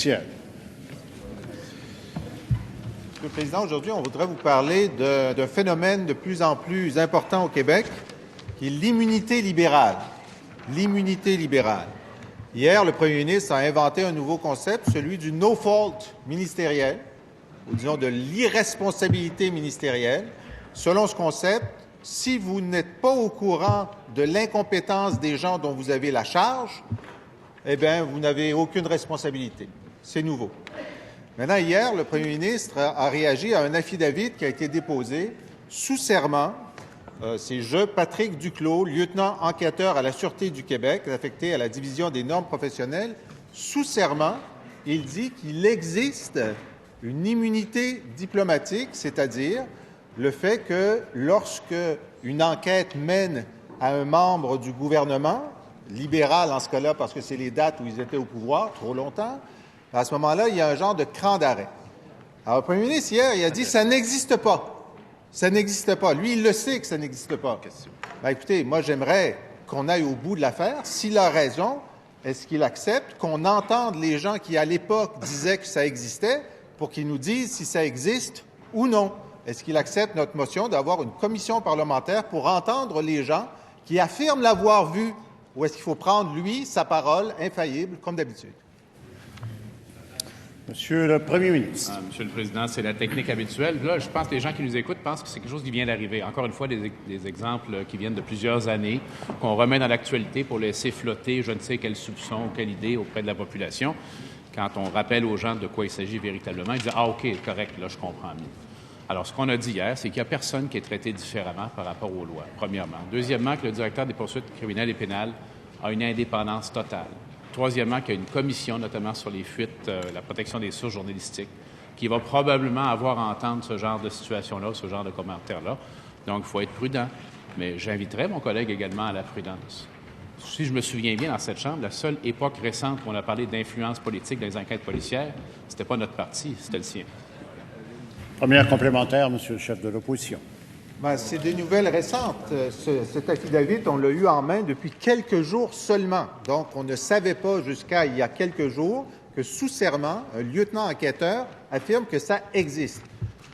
Monsieur le Président, aujourd'hui, on voudrait vous parler d'un phénomène de plus en plus important au Québec, qui est l'immunité libérale. L'immunité libérale. Hier, le premier ministre a inventé un nouveau concept, celui du no-fault ministériel, ou disons de l'irresponsabilité ministérielle. Selon ce concept, si vous n'êtes pas au courant de l'incompétence des gens dont vous avez la charge, eh bien, vous n'avez aucune responsabilité. C'est nouveau. Maintenant, hier, le premier ministre a réagi à un affidavit qui a été déposé sous serment. C'est je, Patrick Duclos, lieutenant enquêteur à la Sûreté du Québec, affecté à la Division des normes professionnelles. Sous serment, il dit qu'il existe une immunité diplomatique, c'est-à-dire le fait que lorsque une enquête mène à un membre du gouvernement, libéral en ce cas-là parce que c'est les dates où ils étaient au pouvoir, trop longtemps, à ce moment-là, il y a un genre de cran d'arrêt. Alors, le premier ministre, hier, il a dit « ça n'existe pas ». Ça n'existe pas. Lui, il le sait que ça n'existe pas. Ben, écoutez, moi, j'aimerais qu'on aille au bout de l'affaire. S'il a raison, est-ce qu'il accepte qu'on entende les gens qui, à l'époque, disaient que ça existait pour qu'ils nous disent si ça existe ou non? Est-ce qu'il accepte notre motion d'avoir une commission parlementaire pour entendre les gens qui affirment l'avoir vu? Ou est-ce qu'il faut prendre, lui, sa parole infaillible, comme d'habitude? Monsieur le Premier ministre. Monsieur le Président, c'est la technique habituelle. Là, je pense que les gens qui nous écoutent pensent que c'est quelque chose qui vient d'arriver. Encore une fois, des exemples qui viennent de plusieurs années, qu'on remet dans l'actualité pour laisser flotter je ne sais quel soupçon ou quelle idée auprès de la population. Quand on rappelle aux gens de quoi il s'agit véritablement, ils disent « Ah, OK, correct, là, je comprends mieux ». Alors, ce qu'on a dit hier, c'est qu'il n'y a personne qui est traité différemment par rapport aux lois, premièrement. Deuxièmement, que le directeur des poursuites criminelles et pénales a une indépendance totale. Troisièmement, qu'il y a une commission, notamment sur les fuites, la protection des sources journalistiques, qui va probablement avoir à entendre ce genre de situation-là, ce genre de commentaires-là. Donc, il faut être prudent. Mais j'inviterai mon collègue également à la prudence. Si je me souviens bien, dans cette Chambre, la seule époque récente où on a parlé d'influence politique dans les enquêtes policières, c'était pas notre parti, c'était le sien. Première complémentaire, Monsieur le chef de l'opposition. Ben, c'est des nouvelles récentes. Cet affidavit, on l'a eu en main depuis quelques jours seulement. Donc, on ne savait pas jusqu'à il y a quelques jours que, sous serment, un lieutenant enquêteur affirme que ça existe.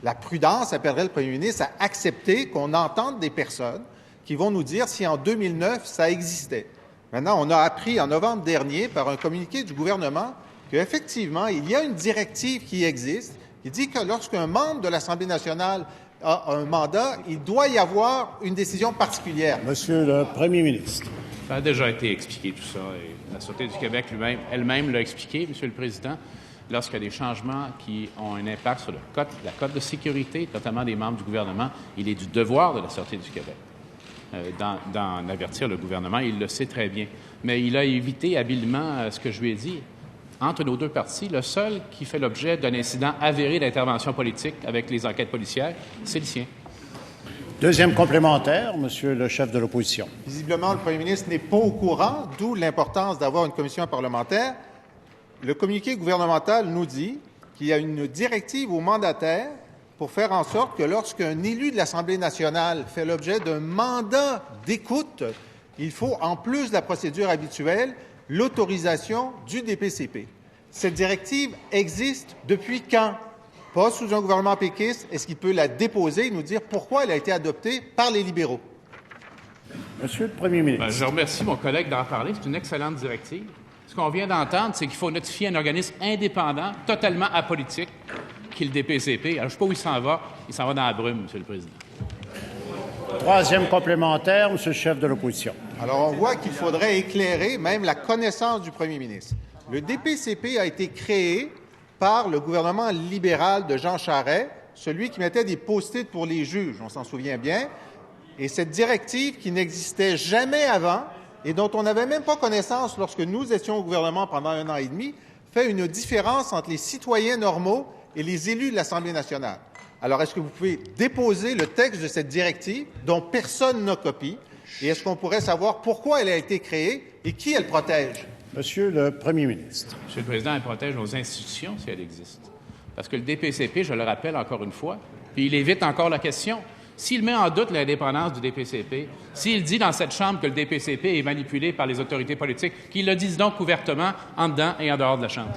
La prudence appellerait le premier ministre à accepter qu'on entende des personnes qui vont nous dire si en 2009, ça existait. Maintenant, on a appris en novembre dernier, par un communiqué du gouvernement, qu'effectivement, il y a une directive qui existe, qui dit que lorsqu'un membre de l'Assemblée nationale a un mandat, il doit y avoir une décision particulière. Monsieur le Premier ministre. Ça a déjà été expliqué, tout ça. Et la Sûreté du Québec elle-même l'a expliqué, Monsieur le Président, lorsqu'il y a des changements qui ont un impact sur la cote de sécurité, notamment des membres du gouvernement, il est du devoir de la Sûreté du Québec d'en avertir le gouvernement. Il le sait très bien. Mais il a évité habilement ce que je lui ai dit. Entre nos deux partis, le seul qui fait l'objet d'un incident avéré d'intervention politique avec les enquêtes policières, c'est le sien. Deuxième complémentaire, Monsieur le chef de l'opposition. Visiblement, le premier ministre n'est pas au courant, d'où l'importance d'avoir une commission parlementaire. Le communiqué gouvernemental nous dit qu'il y a une directive au mandataire pour faire en sorte que lorsqu'un élu de l'Assemblée nationale fait l'objet d'un mandat d'écoute, il faut, en plus de la procédure habituelle, l'autorisation du DPCP. Cette directive existe depuis quand? Pas sous un gouvernement péquiste. Est-ce qu'il peut la déposer et nous dire pourquoi elle a été adoptée par les libéraux? Monsieur le Premier ministre. Je remercie mon collègue d'en parler. C'est une excellente directive. Ce qu'on vient d'entendre, c'est qu'il faut notifier un organisme indépendant, totalement apolitique, qui est le DPCP. Alors, je ne sais pas où il s'en va. Il s'en va dans la brume, Monsieur le Président. Troisième complémentaire, Monsieur le chef de l'opposition. Alors, on voit qu'il faudrait éclairer même la connaissance du premier ministre. Le DPCP a été créé par le gouvernement libéral de Jean Charest, celui qui mettait des post-it pour les juges, on s'en souvient bien. Et cette directive qui n'existait jamais avant et dont on n'avait même pas connaissance lorsque nous étions au gouvernement pendant 1 an et demi, fait une différence entre les citoyens normaux et les élus de l'Assemblée nationale. Alors, est-ce que vous pouvez déposer le texte de cette directive dont personne n'a copie? Et est-ce qu'on pourrait savoir pourquoi elle a été créée et qui elle protège? Monsieur le Premier ministre. Monsieur le Président, elle protège nos institutions si elle existe. Parce que le DPCP, je le rappelle encore une fois, puis il évite encore la question. S'il met en doute l'indépendance du DPCP, s'il dit dans cette Chambre que le DPCP est manipulé par les autorités politiques, qu'il le dise donc ouvertement en dedans et en dehors de la Chambre.